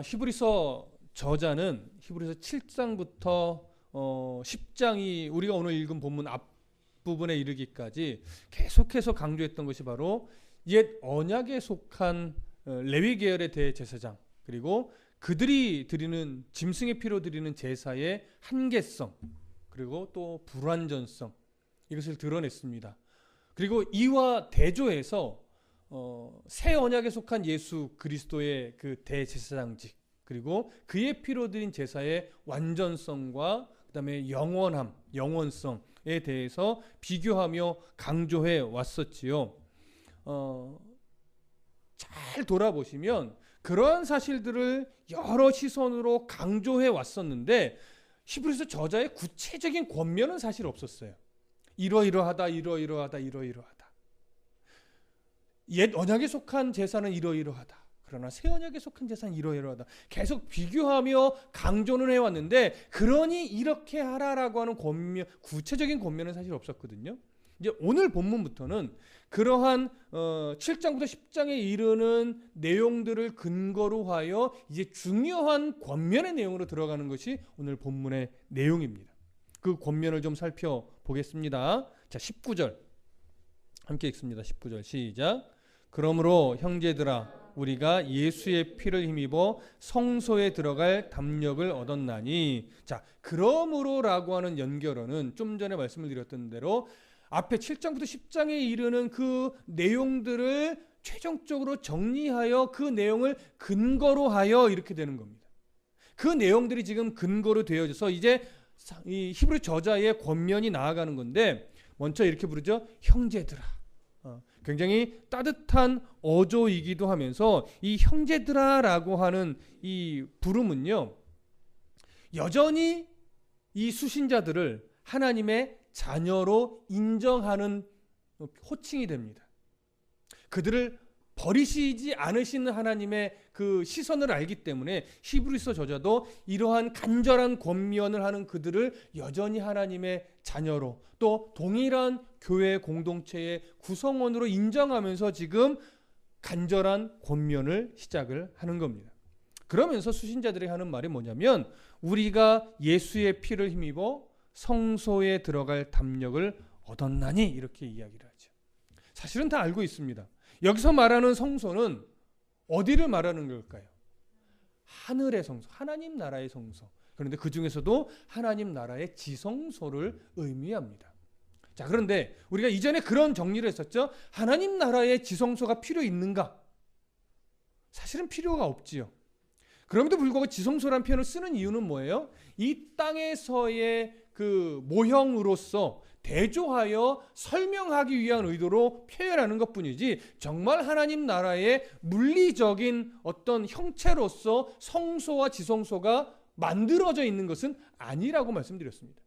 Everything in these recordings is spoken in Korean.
히브리서 저자는 히브리서 7장부터 10장이 우리가 오늘 읽은 본문 앞부분에 이르기까지 계속해서 강조했던 것이 바로 옛 언약에 속한 레위 계열의 대제사장, 그리고 그들이 드리는 짐승의 피로 드리는 제사의 한계성, 그리고 또 불완전성, 이것을 드러냈습니다. 그리고 이와 대조해서 새 언약에 속한 예수 그리스도의 그 대제사장직, 그리고 그의 피로 드린 제사의 완전성과 그다음에 영원함, 영원성에 대해서 비교하며 강조해 왔었지요. 잘 돌아보시면 그러한 사실들을 여러 시선으로 강조해 왔었는데 히브리서 저자의 구체적인 권면은 사실 없었어요. 이러이러하다, 이러이러하다, 이러이러하다. 옛 언약에 속한 제사는 이러이러하다. 그러나 새 언약에 속한 제사는 이러이러하다. 계속 비교하며 강조는 해왔는데, 그러니 이렇게 하라라고 하는 권면, 구체적인 권면은 사실 없었거든요. 이제 오늘 본문부터는 그러한 7장부터 10장에 이르는 내용들을 근거로 하여 이제 중요한 권면의 내용으로 들어가는 것이 오늘 본문의 내용입니다. 그 권면을 좀 살펴보겠습니다. 자, 19절 함께 읽습니다. 19절 시작. 그러므로 형제들아, 우리가 예수의 피를 힘입어 성소에 들어갈 담력을 얻었나니. 자, 그러므로라고 하는 연결어는 좀 전에 말씀을 드렸던 대로 앞에 7장부터 10장에 이르는 그 내용들을 최종적으로 정리하여 그 내용을 근거로 하여 이렇게 되는 겁니다. 그 내용들이 지금 근거로 되어져서 이제 이 히브리 저자의 권면이 나아가는 건데, 먼저 이렇게 부르죠. 형제들아. 굉장히 따뜻한 어조이기도 하면서 이 형제들아라고 하는 이 부름은요, 여전히 이 수신자들을 하나님의 자녀로 인정하는 호칭이 됩니다. 그들을 버리시지 않으시는 하나님의 그 시선을 알기 때문에 히브리서 저자도 이러한 간절한 권면을 하는 그들을 여전히 하나님의 자녀로, 또 동일한 교회 공동체의 구성원으로 인정하면서 지금 간절한 권면을 시작을 하는 겁니다. 그러면서 수신자들이 하는 말이 뭐냐면, 우리가 예수의 피를 힘입어 성소에 들어갈 담력을 얻었나니, 이렇게 이야기를 하죠. 사실은 다 알고 있습니다. 여기서 말하는 성소는 어디를 말하는 걸까요? 하늘의 성소, 하나님 나라의 성소. 그런데 그 중에서도 하나님 나라의 지성소를 의미합니다. 자, 그런데 우리가 이전에 그런 정리를 했었죠. 하나님 나라의 지성소가 필요 있는가? 사실은 필요가 없지요. 그럼에도 불구하고 지성소라는 표현을 쓰는 이유는 뭐예요? 이 땅에서의 그 모형으로서 대조하여 설명하기 위한 의도로 표현하는 것뿐이지, 정말 하나님 나라의 물리적인 어떤 형체로서 성소와 지성소가 만들어져 있는 것은 아니라고 말씀드렸습니다.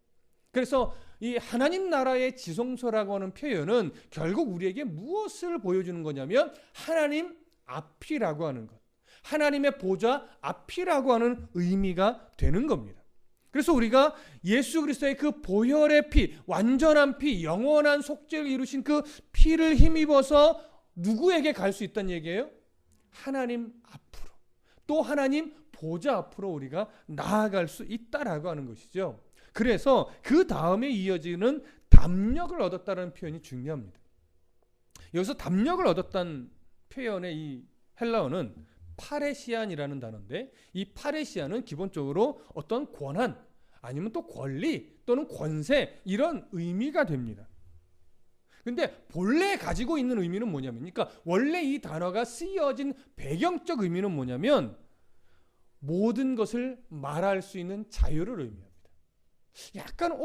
그래서 이 하나님 나라의 지성소라고 하는 표현은 결국 우리에게 무엇을 보여주는 거냐면, 하나님 앞이라고 하는 것, 하나님의 보좌 앞이라고 하는 의미가 되는 겁니다. 그래서 우리가 예수 그리스도의 그 보혈의 피, 완전한 피, 영원한 속죄를 이루신 그 피를 힘입어서 누구에게 갈 수 있다는 얘기예요? 하나님 앞으로, 또 하나님 보좌 앞으로 우리가 나아갈 수 있다라고 하는 것이죠. 그래서 그 다음에 이어지는 담력을 얻었다는 표현이 중요합니다. 여기서 담력을 얻었다는 표현의 이 헬라어는 파레시안이라는 단어인데, 이 파레시안은 기본적으로 어떤 권한, 아니면 또 권리 또는 권세, 이런 의미가 됩니다. 근데 본래 가지고 있는 의미는 뭐냐면, 그러니까 원래 이 단어가 쓰여진 배경적 의미는 뭐냐면, 모든 것을 말할 수 있는 자유를 의미합니다. 약간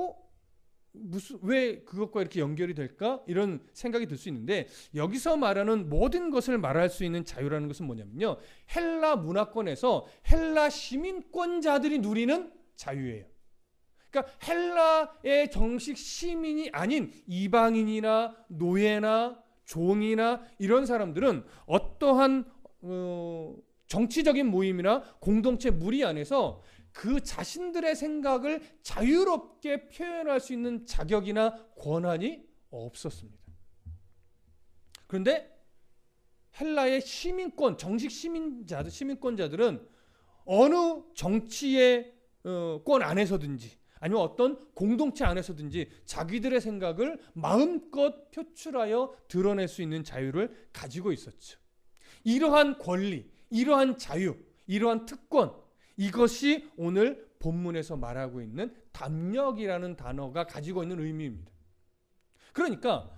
왜 그것과 이렇게 연결이 될까? 이런 생각이 들 수 있는데, 여기서 말하는 모든 것을 말할 수 있는 자유라는 것은 뭐냐면요, 헬라 문화권에서 헬라 시민권자들이 누리는 자유예요. 그러니까 헬라의 정식 시민이 아닌 이방인이나 노예나 종이나 이런 사람들은 어떠한 정치적인 모임이나 공동체 무리 안에서 그 자신들의 생각을 자유롭게 표현할 수 있는 자격이나 권한이 없었습니다. 그런데 헬라의 시민권, 정식 시민권자들은 어느 정치의 권 안에서든지 아니면 어떤 공동체 안에서든지 자기들의 생각을 마음껏 표출하여 드러낼 수 있는 자유를 가지고 있었죠. 이러한 권리, 이러한 자유, 이러한 특권, 이것이 오늘 본문에서 말하고 있는 담력이라는 단어가 가지고 있는 의미입니다. 그러니까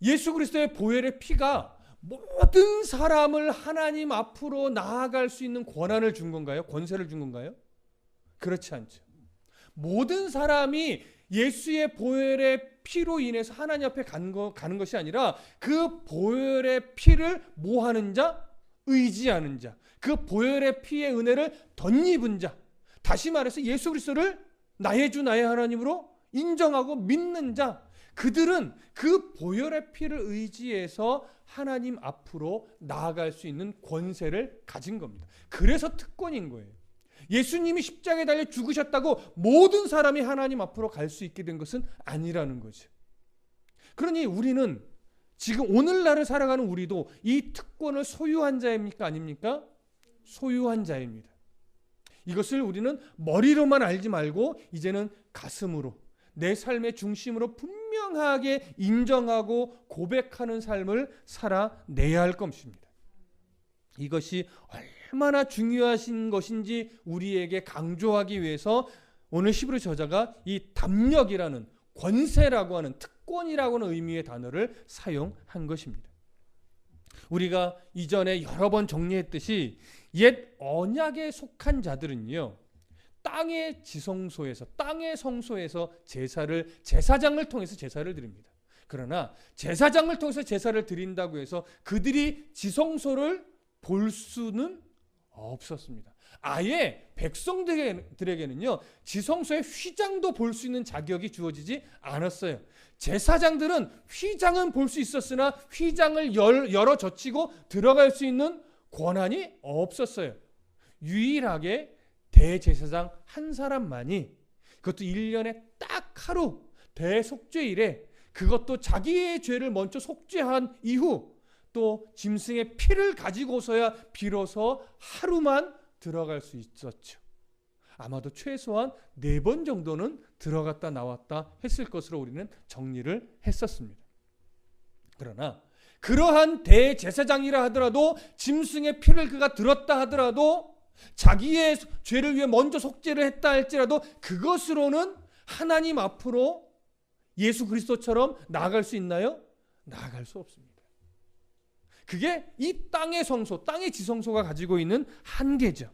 예수 그리스도의 보혈의 피가 모든 사람을 하나님 앞으로 나아갈 수 있는 권한을 준 건가요? 권세를 준 건가요? 그렇지 않죠. 모든 사람이 예수의 보혈의 피로 인해서 하나님 앞에 가는 것이 아니라 그 보혈의 피를 뭐 하는 자? 의지하는 자. 그 보혈의 피의 은혜를 덧입은 자. 다시 말해서 예수 그리스도를 나의 주 나의 하나님으로 인정하고 믿는 자. 그들은 그 보혈의 피를 의지해서 하나님 앞으로 나아갈 수 있는 권세를 가진 겁니다. 그래서 특권인 거예요. 예수님이 십자가에 달려 죽으셨다고 모든 사람이 하나님 앞으로 갈 수 있게 된 것은 아니라는 거죠. 그러니 우리는 지금 오늘날을 살아가는 우리도 이 특권을 소유한 자입니까? 아닙니까? 소유한 자입니다. 이것을 우리는 머리로만 알지 말고 이제는 가슴으로, 내 삶의 중심으로 분명하게 인정하고 고백하는 삶을 살아내야 할 것입니다. 이것이 얼마나 중요하신 것인지 우리에게 강조하기 위해서 오늘 히브리 저자가 이 담력이라는, 권세라고 하는, 특권이라고 하는 의미의 단어를 사용한 것입니다. 우리가 이전에 여러 번 정리했듯이 옛 언약에 속한 자들은요, 땅의 지성소에서, 땅의 성소에서 제사장을 통해서 제사를 드립니다. 그러나 제사장을 통해서 제사를 드린다고 해서 그들이 지성소를 볼 수는 없었습니다. 아예 백성들에게는요, 지성소의 휘장도 볼 수 있는 자격이 주어지지 않았어요. 제사장들은 휘장은 볼 수 있었으나 휘장을 열어 젖히고 들어갈 수 있는 권한이 없었어요. 유일하게 대제사장 한 사람만이, 그것도 1년에 딱 하루 대속죄일에, 그것도 자기의 죄를 먼저 속죄한 이후 또 짐승의 피를 가지고서야 비로소 하루만 들어갈 수 있었죠. 아마도 최소한 4번 정도는 들어갔다 나왔다 했을 것으로 우리는 정리를 했었습니다. 그러나 그러한 대제사장이라 하더라도, 짐승의 피를 그가 들었다 하더라도, 자기의 죄를 위해 먼저 속죄를 했다 할지라도 그것으로는 하나님 앞으로 예수 그리스도처럼 나아갈 수 있나요? 나아갈 수 없습니다. 그게 이 땅의 성소, 땅의 지성소가 가지고 있는 한계죠.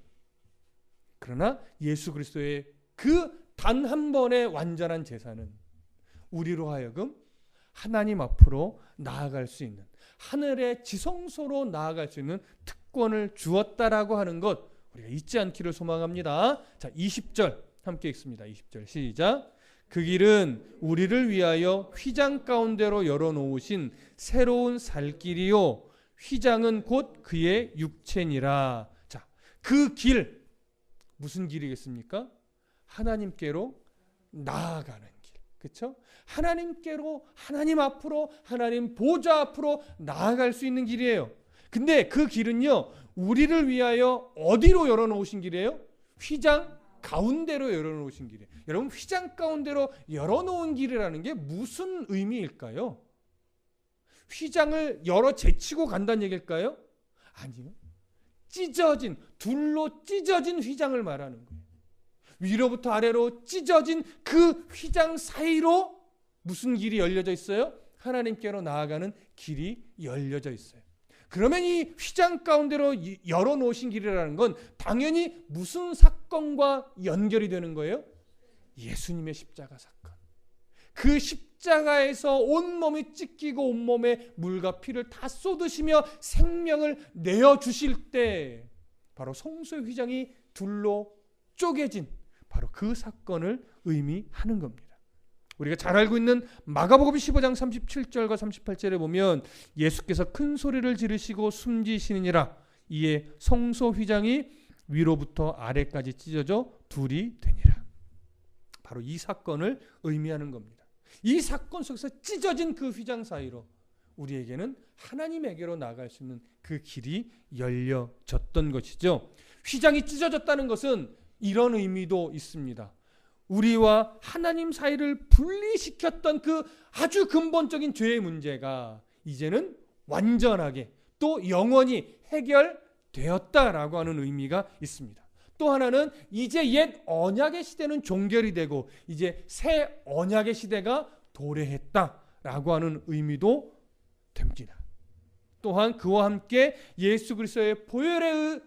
그러나 예수 그리스도의 그 단 한 번의 완전한 제사는 우리로 하여금 하나님 앞으로 나아갈 수 있는, 하늘의 지성소로 나아갈 수 있는 특권을 주었다라고 하는 것, 우리가 잊지 않기를 소망합니다. 자, 20절 함께 읽습니다. 20절 시작. 그 길은 우리를 위하여 휘장 가운데로 열어놓으신 새로운 살길이요, 휘장은 곧 그의 육체니라. 자, 그 길, 무슨 길이겠습니까? 하나님께로 나아가는 길. 그렇죠? 하나님께로, 하나님 앞으로, 하나님 보좌 앞으로 나아갈 수 있는 길이에요. 근데 그 길은요, 우리를 위하여 어디로 열어놓으신 길이에요? 휘장 가운데로 열어놓으신 길이에요. 여러분, 휘장 가운데로 열어놓은 길이라는 게 무슨 의미일까요? 휘장을 열어 제치고 간다는 얘기일까요? 아니요. 찢어진, 둘로 찢어진 휘장을 말하는 거예요. 위로부터 아래로 찢어진 그 휘장 사이로 무슨 길이 열려져 있어요? 하나님께로 나아가는 길이 열려져 있어요. 그러면 이 휘장 가운데로 열어놓으신 길이라는 건 당연히 무슨 사건과 연결이 되는 거예요? 예수님의 십자가 사건. 그 십자가에서 온몸이 찢기고 온몸에 물과 피를 다 쏟으시며 생명을 내어주실 때 바로 성소의 휘장이 둘로 쪼개진 바로 그 사건을 의미하는 겁니다. 우리가 잘 알고 있는 마가복음 15장 37절과 38절에 보면 예수께서 큰 소리를 지르시고 숨지시느니라. 이에 성소 휘장이 위로부터 아래까지 찢어져 둘이 되니라. 바로 이 사건을 의미하는 겁니다. 이 사건 속에서 찢어진 그 휘장 사이로 우리에게는 하나님에게로 나아갈 수 있는 그 길이 열려졌던 것이죠. 휘장이 찢어졌다는 것은 이런 의미도 있습니다. 우리와 하나님 사이를 분리시켰던 그 아주 근본적인 죄의 문제가 이제는 완전하게 또 영원히 해결되었다라고 하는 의미가 있습니다. 또 하나는 이제 옛 언약의 시대는 종결이 되고 이제 새 언약의 시대가 도래했다라고 하는 의미도 됩니다. 또한 그와 함께 예수 그리스도의 보혈을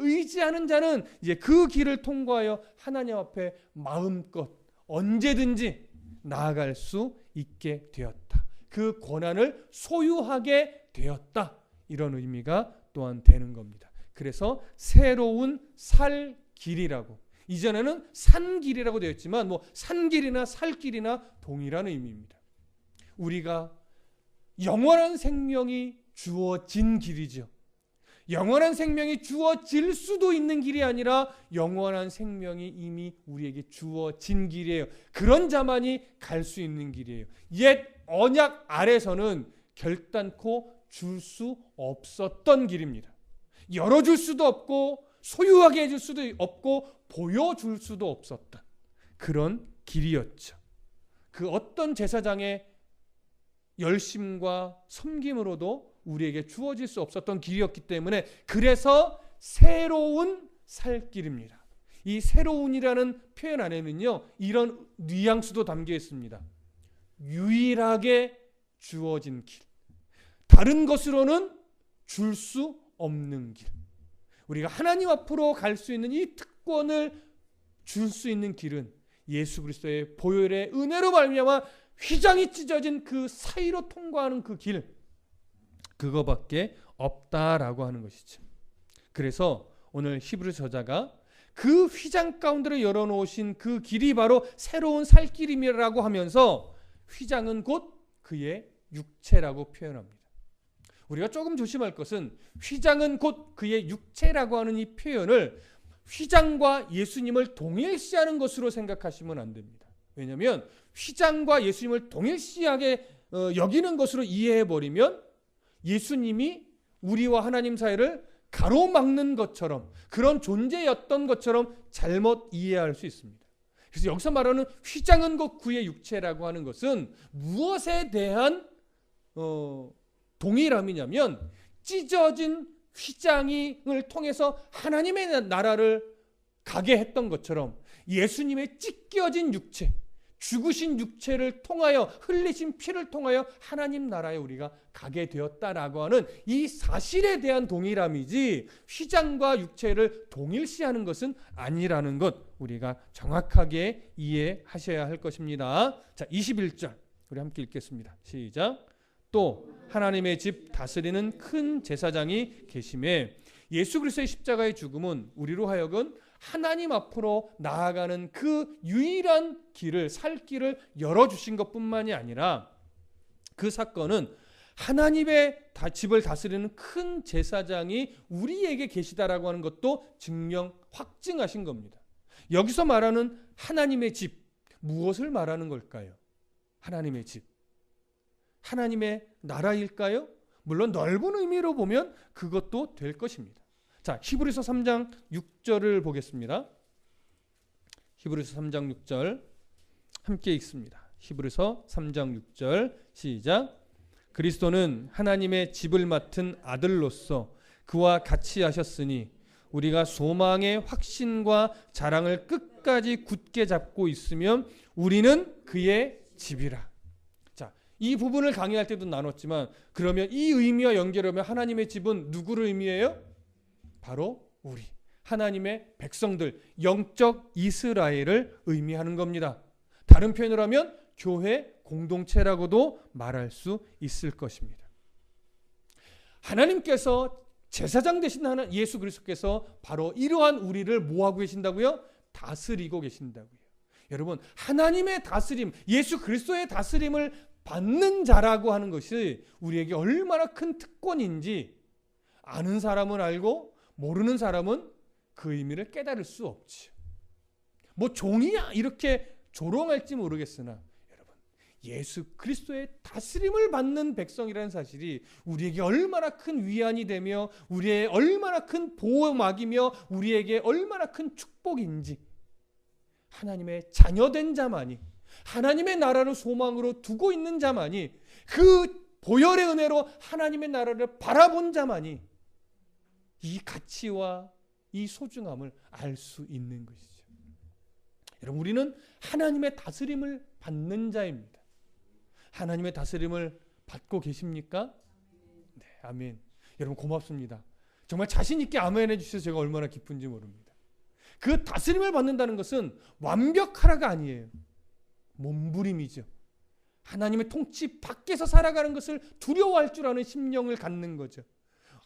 의지하는 자는 이제 그 길을 통과하여 하나님 앞에 마음껏 언제든지 나아갈 수 있게 되었다. 그 권한을 소유하게 되었다. 이런 의미가 또한 되는 겁니다. 그래서 새로운 살 길이라고, 이전에는 산길이라고 되어 있지만 뭐 산길이나 살길이나 동일한 의미입니다. 우리가 영원한 생명이 주어진 길이죠. 영원한 생명이 주어질 수도 있는 길이 아니라 영원한 생명이 이미 우리에게 주어진 길이에요. 그런 자만이 갈 수 있는 길이에요. 옛 언약 아래서는 결단코 줄 수 없었던 길입니다. 열어줄 수도 없고 소유하게 해줄 수도 없고 보여줄 수도 없었던 그런 길이었죠. 그 어떤 제사장의 열심과 섬김으로도 우리에게 주어질 수 없었던 길이었기 때문에 그래서 새로운 살 길입니다. 이 새로운이라는 표현 안에는요 이런 뉘앙스도 담겨 있습니다. 유일하게 주어진 길, 다른 것으로는 줄 수 없는 길, 우리가 하나님 앞으로 갈 수 있는 이 특권을 줄 수 있는 길은 예수 그리스도의 보혈의 은혜로 말미암아 휘장이 찢어진 그 사이로 통과하는 그 길, 그거밖에 없다라고 하는 것이죠. 그래서 오늘 히브리 저자가 그 휘장 가운데로 열어놓으신 그 길이 바로 새로운 살 길임이라고 하면서 휘장은 곧 그의 육체라고 표현합니다. 우리가 조금 조심할 것은 휘장은 곧 그의 육체라고 하는 이 표현을 휘장과 예수님을 동일시하는 것으로 생각하시면 안 됩니다. 왜냐하면 휘장과 예수님을 동일시하게 여기는 것으로 이해해버리면 예수님이 우리와 하나님 사이를 가로막는 것처럼 그런 존재였던 것처럼 잘못 이해할 수 있습니다. 그래서 여기서 말하는 휘장은 곧 그의 육체라고 하는 것은 무엇에 대한 동일함이냐면 찢어진 휘장을 통해서 하나님의 나라를 가게 했던 것처럼 예수님의 찢겨진 육체, 죽으신 육체를 통하여 흘리신 피를 통하여 하나님 나라에 우리가 가게 되었다라고 하는 이 사실에 대한 동일함이지 휘장과 육체를 동일시하는 것은 아니라는 것 우리가 정확하게 이해하셔야 할 것입니다. 자, 21절 우리 함께 읽겠습니다. 시작. 또 하나님의 집 다스리는 큰 제사장이 계심에 예수 그리스도의 십자가의 죽음은 우리로 하여금 하나님 앞으로 나아가는 그 유일한 길을, 살 길을 열어주신 것뿐만이 아니라 그 사건은 하나님의 집을 다스리는 큰 제사장이 우리에게 계시다라고 하는 것도 확증하신 겁니다. 여기서 말하는 하나님의 집, 무엇을 말하는 걸까요? 하나님의 집, 하나님의 나라일까요? 물론 넓은 의미로 보면 그것도 될 것입니다. 자, 히브리서 3장 6절을 보겠습니다. 히브리서 3장 6절 함께 읽습니다. 히브리서 3장 6절 시작. 그리스도는 하나님의 집을 맡은 아들로서 그와 같이 하셨으니 우리가 소망의 확신과 자랑을 끝까지 굳게 잡고 있으면 우리는 그의 집이라. 자, 이 부분을 강의할 때도 나눴지만 그러면 이 의미와 연결하면 하나님의 집은 누구를 의미해요? 바로 우리 하나님의 백성들, 영적 이스라엘을 의미하는 겁니다. 다른 표현으로 하면 교회 공동체라고도 말할 수 있을 것입니다. 하나님께서 제사장 되신 예수 그리스도께서 바로 이러한 우리를 뭐하고 계신다고요? 다스리고 계신다고요. 여러분, 하나님의 다스림, 예수 그리스도의 다스림을 받는 자라고 하는 것이 우리에게 얼마나 큰 특권인지 아는 사람은 알고 모르는 사람은 그 의미를 깨달을 수 없지. 뭐 종이야 이렇게 조롱할지 모르겠으나 여러분, 예수 그리스도의 다스림을 받는 백성이라는 사실이 우리에게 얼마나 큰 위안이 되며 우리의 얼마나 큰 보호막이며 우리에게 얼마나 큰 축복인지, 하나님의 자녀된 자만이, 하나님의 나라를 소망으로 두고 있는 자만이, 그 보혈의 은혜로 하나님의 나라를 바라본 자만이 이 가치와 이 소중함을 알 수 있는 것이죠. 여러분, 우리는 하나님의 다스림을 받는 자입니다. 하나님의 다스림을 받고 계십니까? 네, 아멘. 여러분 고맙습니다. 정말 자신 있게 아멘 해주셔서 제가 얼마나 기쁜지 모릅니다. 그 다스림을 받는다는 것은 완벽하라가 아니에요. 몸부림이죠. 하나님의 통치 밖에서 살아가는 것을 두려워할 줄 아는 심령을 갖는 거죠.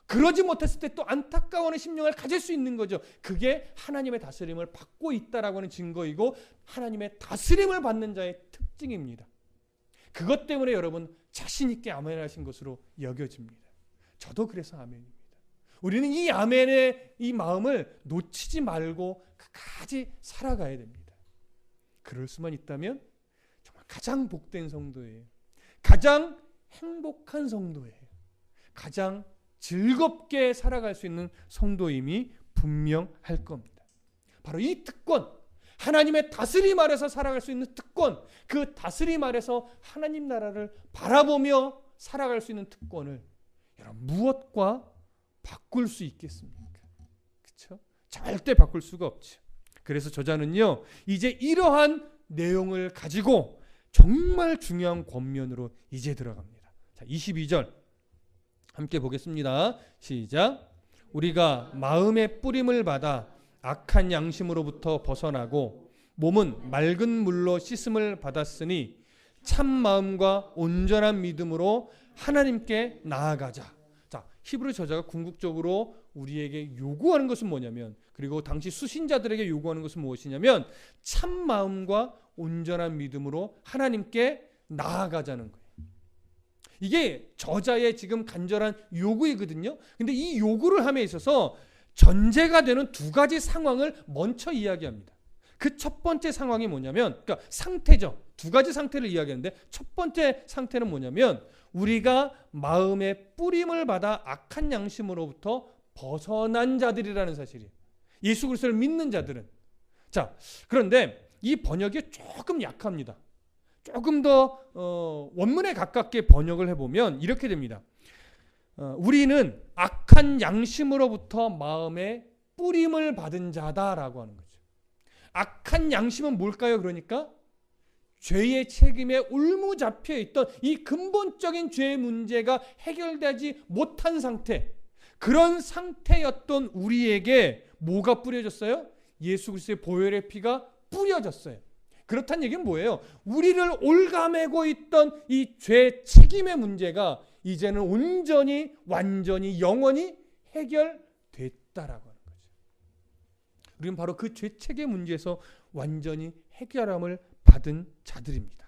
그러지 못했을 때 또 안타까워하는 심령을 가질 수 있는 거죠. 그게 하나님의 다스림을 받고 있다라고 하는 증거이고 하나님의 다스림을 받는 자의 특징입니다. 그것 때문에 여러분 자신 있게 아멘 하신 것으로 여겨집니다. 저도 그래서 아멘입니다. 우리는 이 아멘의 이 마음을 놓치지 말고 끝까지 살아가야 됩니다. 그럴 수만 있다면 정말 가장 복된 성도예요. 가장 행복한 성도예요. 가장 즐겁게 살아갈 수 있는 성도임이 분명할 겁니다. 바로 이 특권, 하나님의 다스림 아래서 살아갈 수 있는 특권, 그 다스림 아래서 하나님 나라를 바라보며 살아갈 수 있는 특권을 여러분 무엇과 바꿀 수 있겠습니까? 그렇죠? 절대 바꿀 수가 없죠. 그래서 저자는요, 이제 이러한 내용을 가지고 정말 중요한 권면으로 이제 들어갑니다. 자, 22절 함께 보겠습니다. 시작. 우리가 마음의 뿌림을 받아 악한 양심으로부터 벗어나고 몸은 맑은 물로 씻음을 받았으니 참 마음과 온전한 믿음으로 하나님께 나아가자. 자, 히브리 저자가 궁극적으로 우리에게 요구하는 것은 뭐냐면, 그리고 당시 수신자들에게 요구하는 것은 무엇이냐면 참 마음과 온전한 믿음으로 하나님께 나아가자는 거예요. 이게 저자의 지금 간절한 요구이거든요. 근데 이 요구를 함에 있어서 전제가 되는 두 가지 상황을 먼저 이야기합니다. 그 첫 번째 상황이 뭐냐면, 그러니까 상태죠. 두 가지 상태를 이야기하는데 첫 번째 상태는 뭐냐면 우리가 마음의 뿌림을 받아 악한 양심으로부터 벗어난 자들이라는 사실이에요. 예수 그리스도를 믿는 자들은. 자, 그런데 이 번역이 조금 약합니다. 조금 더 원문에 가깝게 번역을 해보면 이렇게 됩니다. 우리는 악한 양심으로부터 마음의 뿌림을 받은 자다라고 하는 거죠. 악한 양심은 뭘까요? 그러니까 죄의 책임에 울무잡혀 있던 이 근본적인 죄의 문제가 해결되지 못한 상태, 그런 상태였던 우리에게 뭐가 뿌려졌어요? 예수 그리스도의 보혈의 피가 뿌려졌어요. 그렇다는 얘기는 뭐예요? 우리를 올가매고 있던 이 죄 책임의 문제가 이제는 온전히, 완전히, 영원히 해결됐다라고 하는 거죠. 우리는 바로 그 죄 책의 문제에서 완전히 해결함을 받은 자들입니다.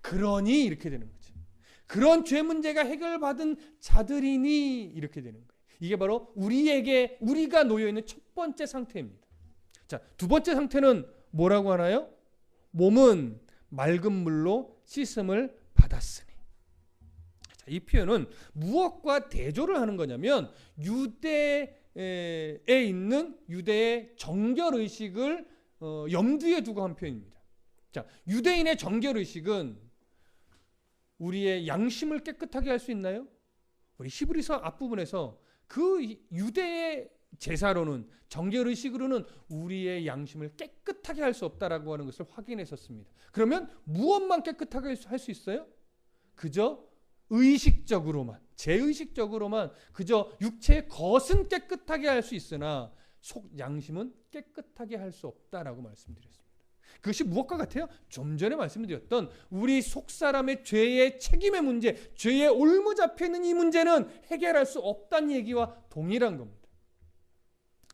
그러니 이렇게 되는 거죠. 그런 죄 문제가 해결받은 자들이니 이렇게 되는 거예요. 이게 바로 우리가 놓여 있는 첫 번째 상태입니다. 자, 두 번째 상태는 뭐라고 하나요? 몸은 맑은 물로 씻음을 받았으니. 자, 이 표현은 무엇과 대조를 하는 거냐면 유대에 있는 유대의 정결의식을 염두에 두고 한 표현입니다. 자, 유대인의 정결의식은 우리의 양심을 깨끗하게 할 수 있나요? 우리 히브리서 앞부분에서 그 유대의 제사로는, 정결의식으로는 우리의 양심을 깨끗하게 할 수 없다라고 하는 것을 확인했었습니다. 그러면 무엇만 깨끗하게 할 수 있어요? 그저 의식적으로만, 제의식적으로만, 그저 육체의 겉은 깨끗하게 할 수 있으나 속 양심은 깨끗하게 할 수 없다라고 말씀드렸습니다. 그것이 무엇과 같아요? 좀 전에 말씀드렸던 우리 속사람의 죄의 책임의 문제, 죄에 올무잡혀 있는 이 문제는 해결할 수 없다는 얘기와 동일한 겁니다.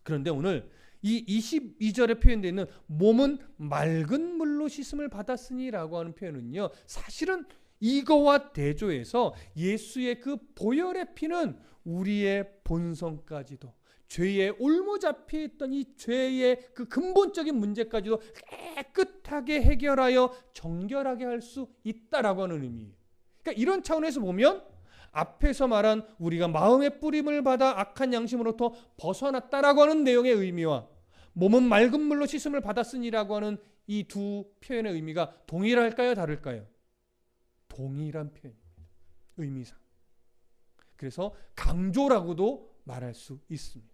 그런데 오늘 이 22절에 표현되어 있는 몸은 맑은 물로 씻음을 받았으니 라고 하는 표현은요, 사실은 이거와 대조해서 예수의 그 보혈의 피는 우리의 본성까지도, 죄에 올무잡혀 있던 이 죄의 그 근본적인 문제까지도 깨끗하게 해결하여 정결하게 할 수 있다라고 하는 의미예요. 그러니까 이런 차원에서 보면 앞에서 말한 우리가 마음의 뿌림을 받아 악한 양심으로부터 벗어났다라고 하는 내용의 의미와 몸은 맑은 물로 씻음을 받았으니라고 하는 이 두 표현의 의미가 동일할까요? 다를까요? 동일한 표현입니다. 의미상. 그래서 강조라고도 말할 수 있습니다.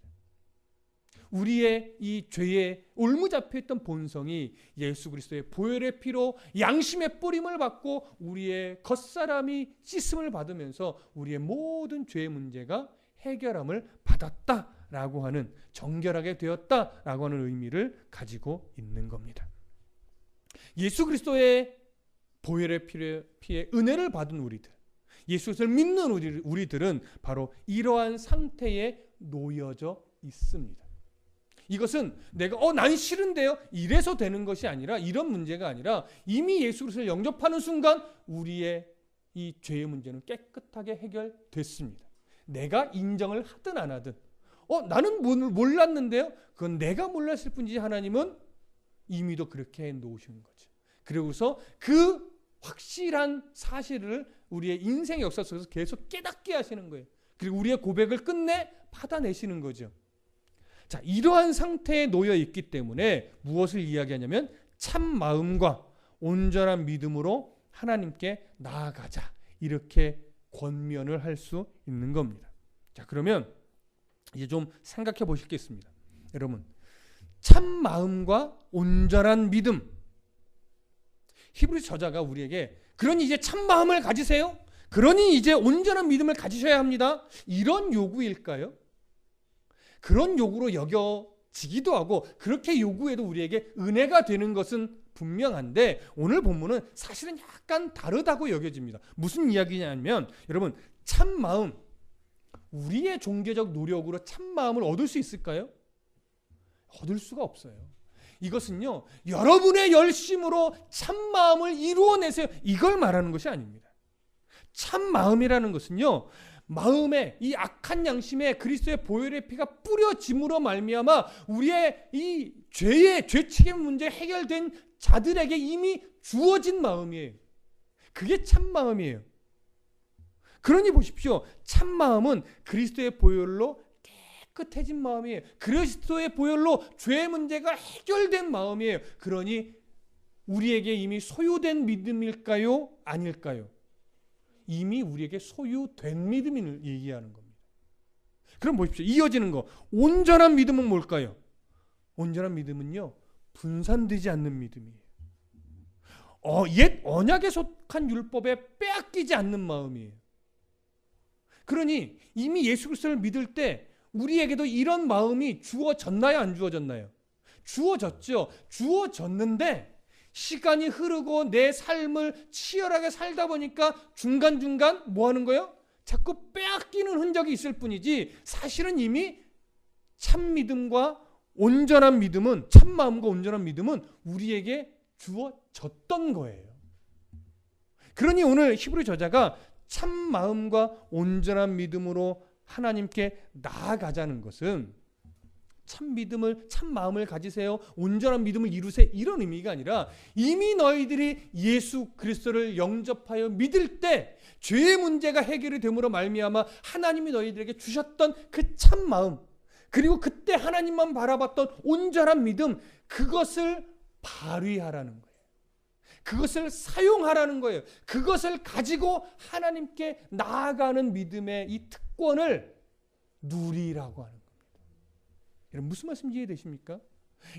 우리의 이 죄에 올무잡혀있던 본성이 예수 그리스도의 보혈의 피로 양심의 뿌림을 받고 우리의 겉사람이 씻음을 받으면서 우리의 모든 죄의 문제가 해결함을 받았다라고 하는, 정결하게 되었다라고 하는 의미를 가지고 있는 겁니다. 예수 그리스도의 보혈의 피에 은혜를 받은 우리들, 예수 그리스도를 믿는 우리들은 바로 이러한 상태에 놓여져 있습니다. 이것은 내가 난 싫은데요 이래서 되는 것이 아니라, 이런 문제가 아니라 이미 예수 그리스도를 영접하는 순간 우리의 이 죄의 문제는 깨끗하게 해결됐습니다. 내가 인정을 하든 안 하든 나는 몰랐는데요, 그건 내가 몰랐을 뿐이지 하나님은 이미도 그렇게 해 놓으신 거죠. 그리고서 그 확실한 사실을 우리의 인생 역사 속에서 계속 깨닫게 하시는 거예요. 그리고 우리의 고백을 끝내 받아내시는 거죠. 자, 이러한 상태에 놓여 있기 때문에 무엇을 이야기하냐면 참 마음과 온전한 믿음으로 하나님께 나아가자, 이렇게 권면을 할 수 있는 겁니다. 자, 그러면 이제 좀 생각해 보실 게 있습니다. 여러분, 참 마음과 온전한 믿음, 히브리 저자가 우리에게 그러니 이제 참 마음을 가지세요, 그러니 이제 온전한 믿음을 가지셔야 합니다, 이런 요구일까요? 그런 요구로 여겨지기도 하고 그렇게 요구해도 우리에게 은혜가 되는 것은 분명한데, 오늘 본문은 사실은 약간 다르다고 여겨집니다. 무슨 이야기냐면, 여러분, 참마음, 우리의 종교적 노력으로 참마음을 얻을 수 있을까요? 얻을 수가 없어요. 이것은요, 여러분의 열심으로 참마음을 이루어내세요, 이걸 말하는 것이 아닙니다. 참마음이라는 것은요, 마음에 이 악한 양심에 그리스도의 보혈의 피가 뿌려짐으로 말미암아 우리의 이 죄의 죄책의 문제 해결된 자들에게 이미 주어진 마음이에요. 그게 참마음이에요. 그러니 보십시오, 참마음은 그리스도의 보혈로 깨끗해진 마음이에요. 그리스도의 보혈로 죄의 문제가 해결된 마음이에요. 그러니 우리에게 이미 소유된 믿음일까요? 아닐까요? 이미 우리에게 소유된 믿음을 얘기하는 겁니다. 그럼 보십시오, 이어지는 거, 온전한 믿음은 뭘까요? 온전한 믿음은요, 분산되지 않는 믿음이에요. 옛 언약에 속한 율법에 빼앗기지 않는 마음이에요. 그러니 이미 예수 그리스도를 믿을 때 우리에게도 이런 마음이 주어졌나요, 안 주어졌나요? 주어졌죠. 주어졌는데 시간이 흐르고 내 삶을 치열하게 살다 보니까 중간중간 뭐 하는 거예요? 자꾸 빼앗기는 흔적이 있을 뿐이지, 사실은 이미 참 믿음과 온전한 믿음은, 참 마음과 온전한 믿음은 우리에게 주어졌던 거예요. 그러니 오늘 히브리 저자가 참 마음과 온전한 믿음으로 하나님께 나아가자는 것은 참 믿음을, 참 마음을 가지세요, 온전한 믿음을 이루세요, 이런 의미가 아니라 이미 너희들이 예수 그리스도를 영접하여 믿을 때 죄의 문제가 해결이 됨으로 말미암아 하나님이 너희들에게 주셨던 그 참 마음, 그리고 그때 하나님만 바라봤던 온전한 믿음, 그것을 발휘하라는 거예요. 그것을 사용하라는 거예요. 그것을 가지고 하나님께 나아가는 믿음의 이 특권을 누리라고 하는 겁니다. 여러분, 무슨 말씀 이해되십니까?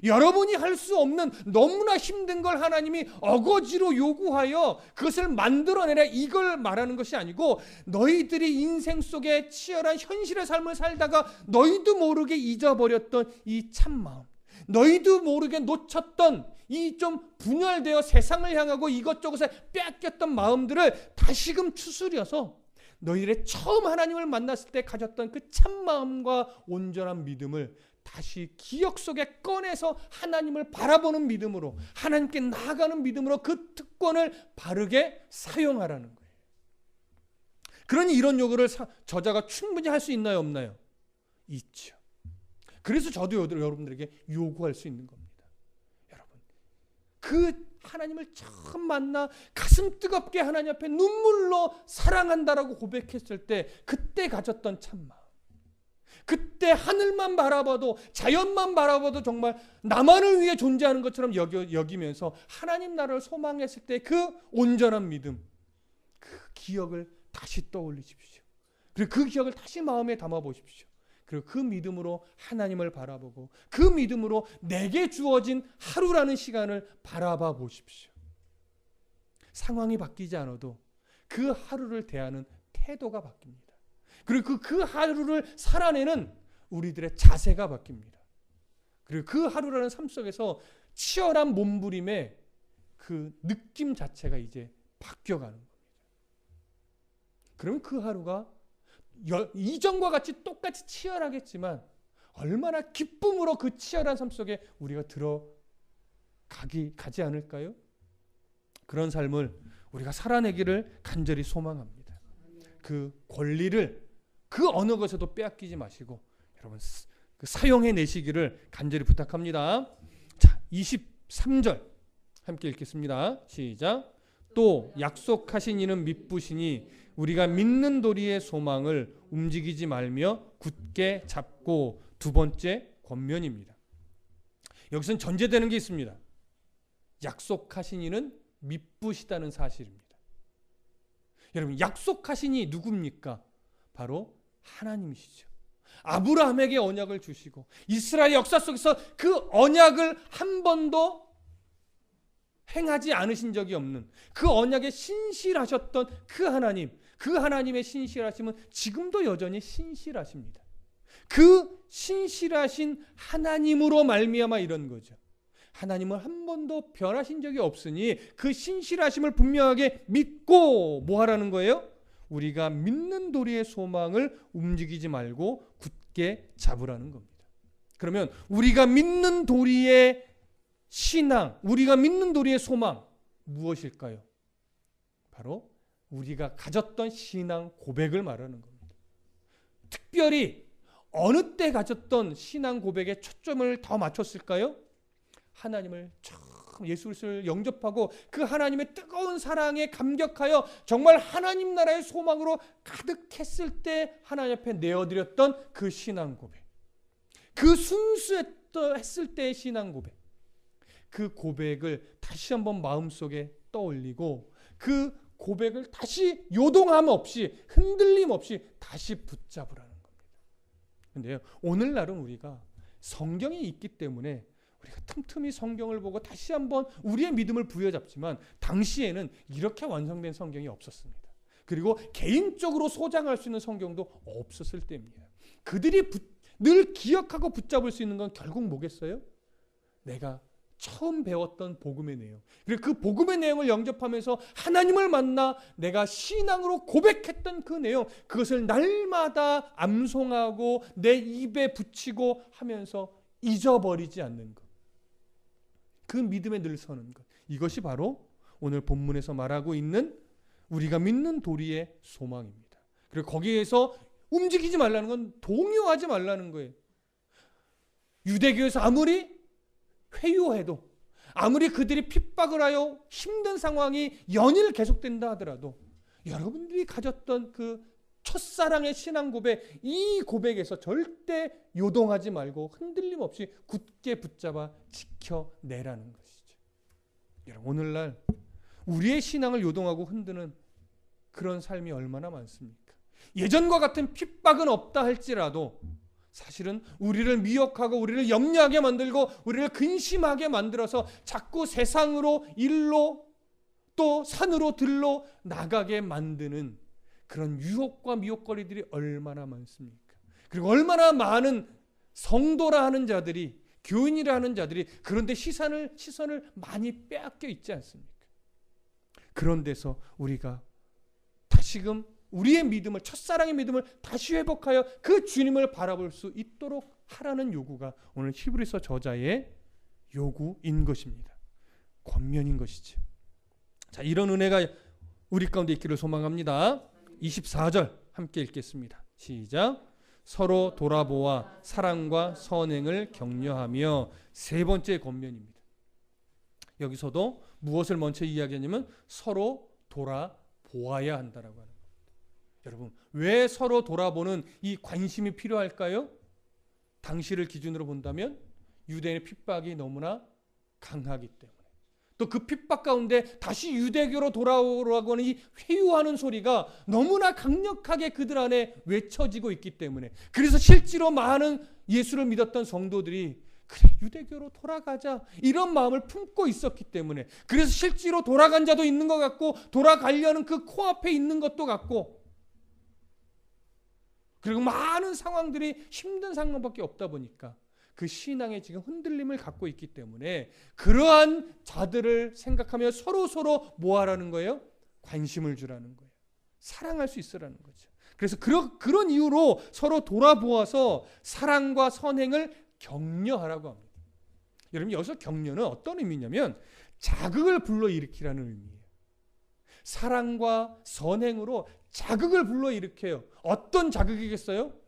여러분이 할 수 없는 너무나 힘든 걸 하나님이 어거지로 요구하여 그것을 만들어내라, 이걸 말하는 것이 아니고, 너희들이 인생 속에 치열한 현실의 삶을 살다가 너희도 모르게 잊어버렸던 이 참마음, 너희도 모르게 놓쳤던 이 좀 분열되어 세상을 향하고 이것저것에 빼앗겼던 마음들을 다시금 추스려서 너희들의 처음 하나님을 만났을 때 가졌던 그 참마음과 온전한 믿음을 다시 기억 속에 꺼내서 하나님을 바라보는 믿음으로, 하나님께 나아가는 믿음으로 그 특권을 바르게 사용하라는 거예요. 그러니 이런 요구를 저자가 충분히 할 수 있나요, 없나요? 있죠. 그래서 저도 여러분들에게 요구할 수 있는 겁니다. 여러분, 그 하나님을 처음 만나 가슴 뜨겁게 하나님 앞에 눈물로 사랑한다라고 고백했을 때 그때 가졌던 참마음, 그때 하늘만 바라봐도, 자연만 바라봐도 정말 나만을 위해 존재하는 것처럼 여기면서 하나님 나라를 소망했을 때 그 온전한 믿음, 그 기억을 다시 떠올리십시오. 그리고 그 기억을 다시 마음에 담아 보십시오. 그리고 그 믿음으로 하나님을 바라보고 그 믿음으로 내게 주어진 하루라는 시간을 바라봐 보십시오. 상황이 바뀌지 않아도 그 하루를 대하는 태도가 바뀝니다. 그리고 그 하루를 살아내는 우리들의 자세가 바뀝니다. 그리고 그 하루라는 삶 속에서 치열한 몸부림의 그 느낌 자체가 이제 바뀌어가는 겁니다. 그러면 그 하루가 이전과 같이 똑같이 치열하겠지만 얼마나 기쁨으로 그 치열한 삶 속에 우리가 가지 않을까요? 그런 삶을 우리가 살아내기를 간절히 소망합니다. 그 권리를 그 어느 것에도 빼앗기지 마시고 여러분 그 사용해 내시기를 간절히 부탁합니다. 자, 23절 함께 읽겠습니다. 시작. 또 약속하신 이는 미쁘시니 우리가 믿는 도리의 소망을 움직이지 말며 굳게 잡고, 두 번째 권면입니다. 여기서는 전제되는 게 있습니다. 약속하신 이는 미쁘시다는 사실입니다. 여러분, 약속하신 이 누굽니까? 바로 하나님이시죠. 아브라함에게 언약을 주시고 이스라엘 역사 속에서 그 언약을 한 번도 행하지 않으신 적이 없는 그 언약에 신실하셨던 그 하나님, 그 하나님의 신실하심은 지금도 여전히 신실하십니다. 그 신실하신 하나님으로 말미암아 이런 거죠. 하나님은 한 번도 변하신 적이 없으니 그 신실하심을 분명하게 믿고 뭐 하라는 거예요? 우리가 믿는 도리의 소망을 움직이지 말고 굳게 잡으라는 겁니다. 그러면 우리가 믿는 도리의 신앙, 우리가 믿는 도리의 소망 무엇일까요? 바로 우리가 가졌던 신앙 고백을 말하는 겁니다. 특별히 어느 때 가졌던 신앙 고백에 초점을 더 맞췄을까요? 하나님을 처음 예수 그리스도를 영접하고 그 하나님의 뜨거운 사랑에 감격하여 정말 하나님 나라의 소망으로 가득했을 때 하나님 앞에 내어드렸던 그 신앙 고백, 그 순수했을 때의 신앙 고백, 그 고백을 다시 한번 마음속에 떠올리고 그 고백을 다시 요동함 없이 흔들림 없이 다시 붙잡으라는 겁니다. 그런데요, 오늘날은 우리가 성경이 있기 때문에 우리가 틈틈이 성경을 보고 다시 한번 우리의 믿음을 부여잡지만 당시에는 이렇게 완성된 성경이 없었습니다. 그리고 개인적으로 소장할 수 있는 성경도 없었을 때입니다. 그들이 늘 기억하고 붙잡을 수 있는 건 결국 뭐겠어요? 내가 처음 배웠던 복음의 내용, 그리고 그 복음의 내용을 영접하면서 하나님을 만나 내가 신앙으로 고백했던 그 내용, 그것을 날마다 암송하고 내 입에 붙이고 하면서 잊어버리지 않는 것, 그 믿음에 늘 서는 것, 이것이 바로 오늘 본문에서 말하고 있는 우리가 믿는 도리의 소망입니다. 그리고 거기에서 움직이지 말라는 건 동요하지 말라는 거예요. 유대교에서 아무리 회유해도, 아무리 그들이 핍박을 하여 힘든 상황이 연일 계속된다 하더라도 여러분들이 가졌던 그 첫사랑의 신앙 고백, 이 고백에서 절대 요동하지 말고 흔들림 없이 굳게 붙잡아 지켜내라는 것이죠. 여러분, 오늘날 우리의 신앙을 요동하고 흔드는 그런 삶이 얼마나 많습니까? 예전과 같은 핍박은 없다 할지라도 사실은 우리를 미혹하고 우리를 염려하게 만들고 우리를 근심하게 만들어서 자꾸 세상으로, 일로, 또 산으로 들로 나가게 만드는 그런 유혹과 미혹거리들이 얼마나 많습니까? 그리고 얼마나 많은 성도라 하는 자들이, 교인이라 하는 자들이 그런데 시선을 많이 빼앗겨 있지 않습니까? 그런 데서 우리가 다시금 우리의 믿음을, 첫사랑의 믿음을 다시 회복하여 그 주님을 바라볼 수 있도록 하라는 요구가 오늘 히브리서 저자의 요구인 것입니다. 권면인 것이죠. 자, 이런 은혜가 우리 가운데 있기를 소망합니다. 24절 함께 읽겠습니다. 시작. 서로 돌아보아 사랑과 선행을 격려하며. 세 번째 권면입니다. 여기서도 무엇을 먼저 이야기하냐면 서로 돌아보아야 한다라고 하는 겁니다. 여러분, 왜 서로 돌아보는 이 관심이 필요할까요? 당시를 기준으로 본다면 유대인의 핍박이 너무나 강하기 때문에, 또 그 핍박 가운데 다시 유대교로 돌아오라고 하는 이 회유하는 소리가 너무나 강력하게 그들 안에 외쳐지고 있기 때문에, 그래서 실제로 많은 예수를 믿었던 성도들이 그래 유대교로 돌아가자 이런 마음을 품고 있었기 때문에, 그래서 실제로 돌아간 자도 있는 것 같고 돌아가려는 그 코앞에 있는 것도 같고, 그리고 많은 상황들이 힘든 상황밖에 없다 보니까 그 신앙에 지금 흔들림을 갖고 있기 때문에 그러한 자들을 생각하며 서로 뭐하라는 거예요? 관심을 주라는 거예요. 사랑할 수 있으라는 거죠. 그래서 그런 이유로 서로 돌아보아서 사랑과 선행을 격려하라고 합니다. 여러분, 여기서 격려는 어떤 의미냐면 자극을 불러일으키라는 의미예요. 사랑과 선행으로 자극을 불러일으켜요. 어떤 자극이겠어요?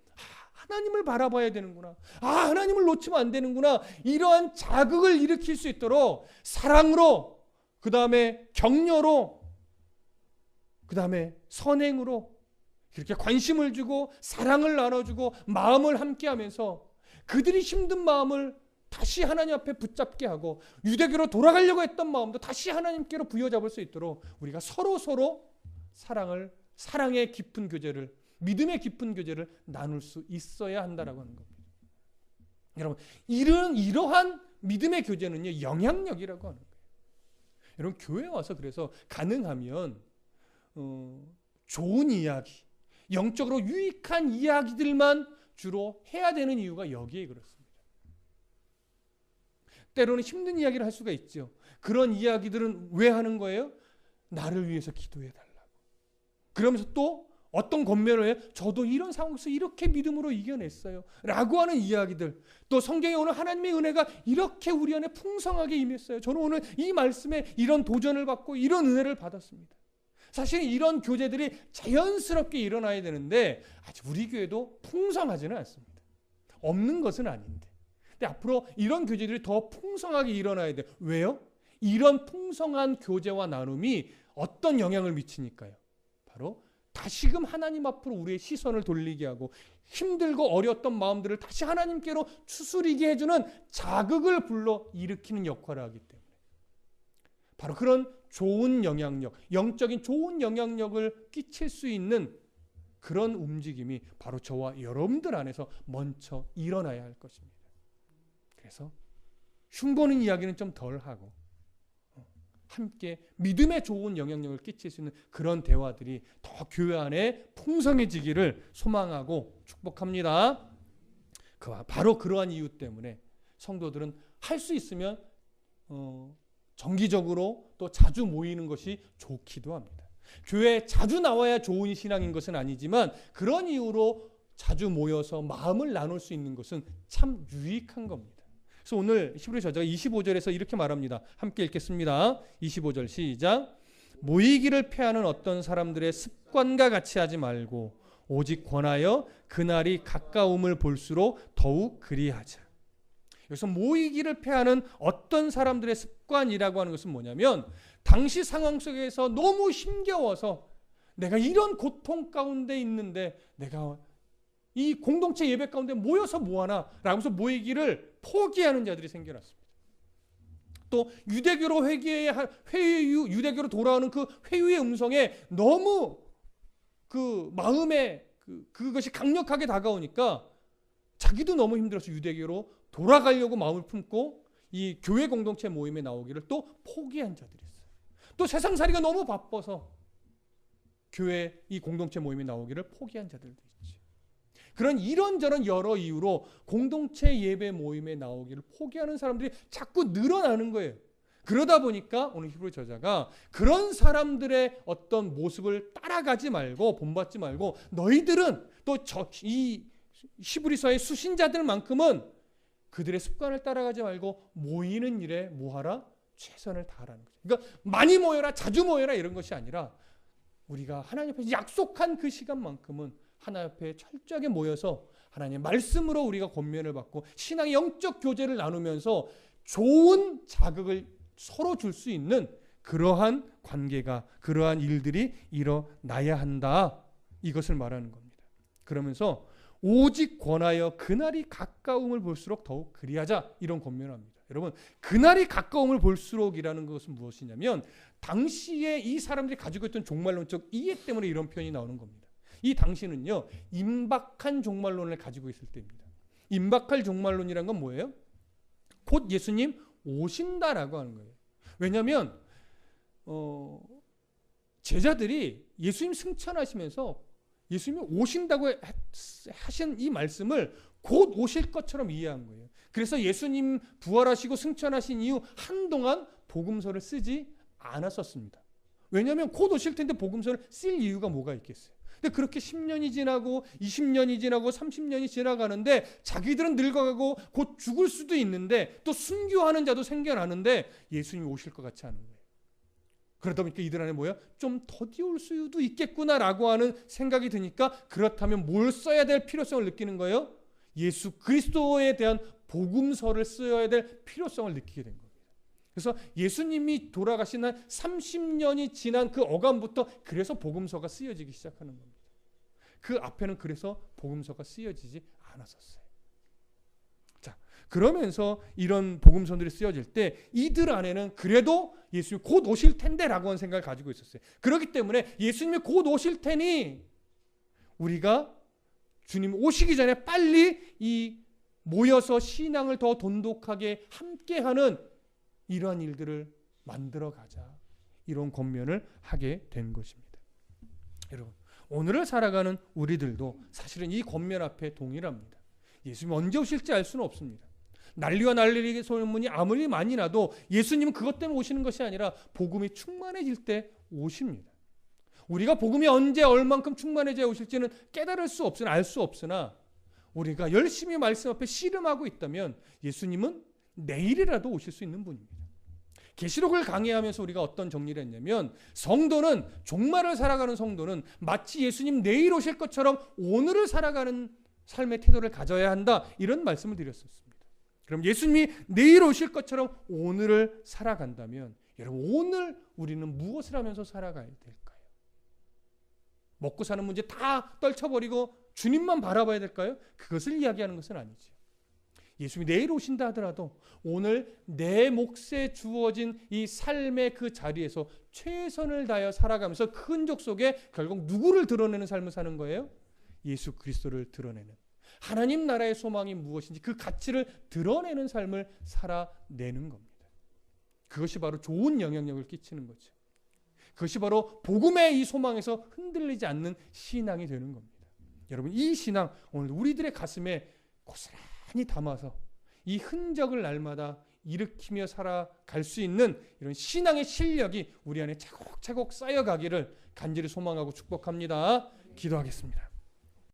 하나님을 바라봐야 되는구나. 하나님을 놓치면 안 되는구나. 이러한 자극을 일으킬 수 있도록 사랑으로, 그 다음에 격려로, 그 다음에 선행으로 이렇게 관심을 주고 사랑을 나눠주고 마음을 함께하면서 그들이 힘든 마음을 다시 하나님 앞에 붙잡게 하고 유대교로 돌아가려고 했던 마음도 다시 하나님께로 부여잡을 수 있도록 우리가 서로 사랑의 깊은 교제를, 믿음의 깊은 교제를 나눌 수 있어야 한다라고 하는 겁니다. 여러분, 이러한 믿음의 교제는요, 영향력이라고 하는 거예요. 여러분, 교회 와서 그래서 가능하면 좋은 이야기, 영적으로 유익한 이야기들만 주로 해야 되는 이유가 여기에 그렇습니다. 때로는 힘든 이야기를 할 수가 있죠. 그런 이야기들은 왜 하는 거예요? 나를 위해서 기도해 달라고. 그러면서 또 어떤 권면을 해요? 저도 이런 상황에서 이렇게 믿음으로 이겨냈어요 라고 하는 이야기들, 또 성경에 오늘 하나님의 은혜가 이렇게 우리 안에 풍성하게 임했어요. 저는 오늘 이 말씀에 이런 도전을 받고 이런 은혜를 받았습니다. 사실 이런 교제들이 자연스럽게 일어나야 되는데 아직 우리 교회도 풍성하지는 않습니다. 없는 것은 아닌데, 근데 앞으로 이런 교제들이 더 풍성하게 일어나야 돼요. 왜요? 이런 풍성한 교제와 나눔이 어떤 영향을 미치니까요. 바로 다시금 하나님 앞으로 우리의 시선을 돌리게 하고 힘들고 어려웠던 마음들을 다시 하나님께로 추스리게 해주는 자극을 불러 일으키는 역할을 하기 때문에, 바로 그런 좋은 영향력, 영적인 좋은 영향력을 끼칠 수 있는 그런 움직임이 바로 저와 여러분들 안에서 먼저 일어나야 할 것입니다. 그래서 흉보는 이야기는 좀 덜하고 함께 믿음의 좋은 영향력을 끼칠 수 있는 그런 대화들이 더 교회 안에 풍성해지기를 소망하고 축복합니다. 바로 그러한 이유 때문에 성도들은 할 수 있으면 정기적으로 또 자주 모이는 것이 좋기도 합니다. 교회에 자주 나와야 좋은 신앙인 것은 아니지만 그런 이유로 자주 모여서 마음을 나눌 수 있는 것은 참 유익한 겁니다. 그래서 오늘 히브리 저자가 25절에서 이렇게 말합니다. 함께 읽겠습니다. 25절 시작. 모이기를 패하는 어떤 사람들의 습관과 같이 하지 말고 오직 권하여 그날이 가까움을 볼수록 더욱 그리하자. 여기서 모이기를 패하는 어떤 사람들의 습관이라고 하는 것은 뭐냐면, 당시 상황 속에서 너무 힘겨워서 내가 이런 고통 가운데 있는데 내가 이 공동체 예배 가운데 모여서 뭐하나 라면서 모이기를 포기하는 자들이 생겨났습니다. 또 유대교로 유대교로 돌아오는 그 회유의 음성에 너무 그 마음에 그것이 강력하게 다가오니까 자기도 너무 힘들어서 유대교로 돌아가려고 마음을 품고 이 교회 공동체 모임에 나오기를 또 포기한 자들이 있어요. 또 세상살이가 너무 바빠서 교회 이 공동체 모임에 나오기를 포기한 자들도 있지. 그런 이런저런 여러 이유로 공동체 예배 모임에 나오기를 포기하는 사람들이 자꾸 늘어나는 거예요. 그러다 보니까 오늘 히브리 저자가 그런 사람들의 어떤 모습을 따라가지 말고 본받지 말고 너희들은 또 이 히브리서의 수신자들만큼은 그들의 습관을 따라가지 말고 모이는 일에 뭐하라? 최선을 다하라는 거죠. 그러니까 많이 모여라, 자주 모여라 이런 것이 아니라 우리가 하나님 앞에서 약속한 그 시간만큼은 하나님 앞에 철저하게 모여서 하나님의 말씀으로 우리가 권면을 받고 신앙의 영적 교제를 나누면서 좋은 자극을 서로 줄 수 있는 그러한 관계가, 그러한 일들이 일어나야 한다. 이것을 말하는 겁니다. 그러면서 오직 권하여 그날이 가까움을 볼수록 더욱 그리하자, 이런 권면을 합니다. 여러분, 그날이 가까움을 볼수록이라는 것은 무엇이냐면 당시에 이 사람들이 가지고 있던 종말론적 이해 때문에 이런 표현이 나오는 겁니다. 이 당시는요, 임박한 종말론을 가지고 있을 때입니다. 임박할 종말론이란 건 뭐예요? 곧 예수님 오신다라고 하는 거예요. 왜냐하면 제자들이 예수님 승천하시면서 예수님이 오신다고 하신 이 말씀을 곧 오실 것처럼 이해한 거예요. 그래서 예수님 부활하시고 승천하신 이후 한동안 복음서를 쓰지 않았었습니다. 왜냐하면 곧 오실 텐데 복음서를 쓸 이유가 뭐가 있겠어요. 근데 그렇게 10년이 지나고 20년이 지나고 30년이 지나가는데 자기들은 늙어가고 곧 죽을 수도 있는데 또 순교하는 자도 생겨나는데 예수님이 오실 것 같지 않은 거예요. 그러다 보니까 이들 안에 뭐야? 좀 더디올 수도 있겠구나라고 하는 생각이 드니까 그렇다면 뭘 써야 될 필요성을 느끼는 거예요? 예수 그리스도에 대한 복음서를 써야 될 필요성을 느끼게 된 겁니다. 그래서 예수님이 돌아가신 한 30년이 지난 그 어감부터 그래서 복음서가 쓰여지기 시작하는 겁니다. 그 앞에는 그래서 복음서가 쓰여지지 않았었어요. 자, 그러면서 이런 복음서들이 쓰여질 때 이들 안에는 그래도 예수님이 곧 오실 텐데라고 하는 생각을 가지고 있었어요. 그렇기 때문에 예수님이 곧 오실 테니 우리가 주님 오시기 전에 빨리 이 모여서 신앙을 더 돈독하게 함께하는 이러한 일들을 만들어 가자, 이런 권면을 하게 된 것입니다. 여러분, 오늘을 살아가는 우리들도 사실은 이 권면 앞에 동일합니다. 예수님이 언제 오실지 알 수는 없습니다. 난리와 난리의 소문이 아무리 많이 나도 예수님은 그것 때문에 오시는 것이 아니라 복음이 충만해질 때 오십니다. 우리가 복음이 언제 얼만큼 충만해져야 오실지는 깨달을 수 없으나, 알 수 없으나 우리가 열심히 말씀 앞에 씨름하고 있다면 예수님은 내일이라도 오실 수 있는 분입니다. 계시록을 강의하면서 우리가 어떤 정리를 했냐면 성도는, 종말을 살아가는 성도는 마치 예수님 내일 오실 것처럼 오늘을 살아가는 삶의 태도를 가져야 한다, 이런 말씀을 드렸었습니다. 그럼 예수님이 내일 오실 것처럼 오늘을 살아간다면 여러분, 오늘 우리는 무엇을 하면서 살아가야 될까요? 먹고 사는 문제 다 떨쳐버리고 주님만 바라봐야 될까요? 그것을 이야기하는 것은 아니죠. 예수님이 내일 오신다 하더라도 오늘 내 몫에 주어진 이 삶의 그 자리에서 최선을 다하여 살아가면서 그 흔적 속에 결국 누구를 드러내는 삶을 사는 거예요? 예수 그리스도를 드러내는, 하나님 나라의 소망이 무엇인지 그 가치를 드러내는 삶을 살아내는 겁니다. 그것이 바로 좋은 영향력을 끼치는 거죠. 그것이 바로 복음의 이 소망에서 흔들리지 않는 신앙이 되는 겁니다. 여러분, 이 신앙 오늘 우리들의 가슴에 고스란히 담아서 이 흔적을 날마다 일으키며 살아갈 수 있는 이런 신앙의 실력이 우리 안에 차곡차곡 쌓여가기를 간절히 소망하고 축복합니다. 기도하겠습니다.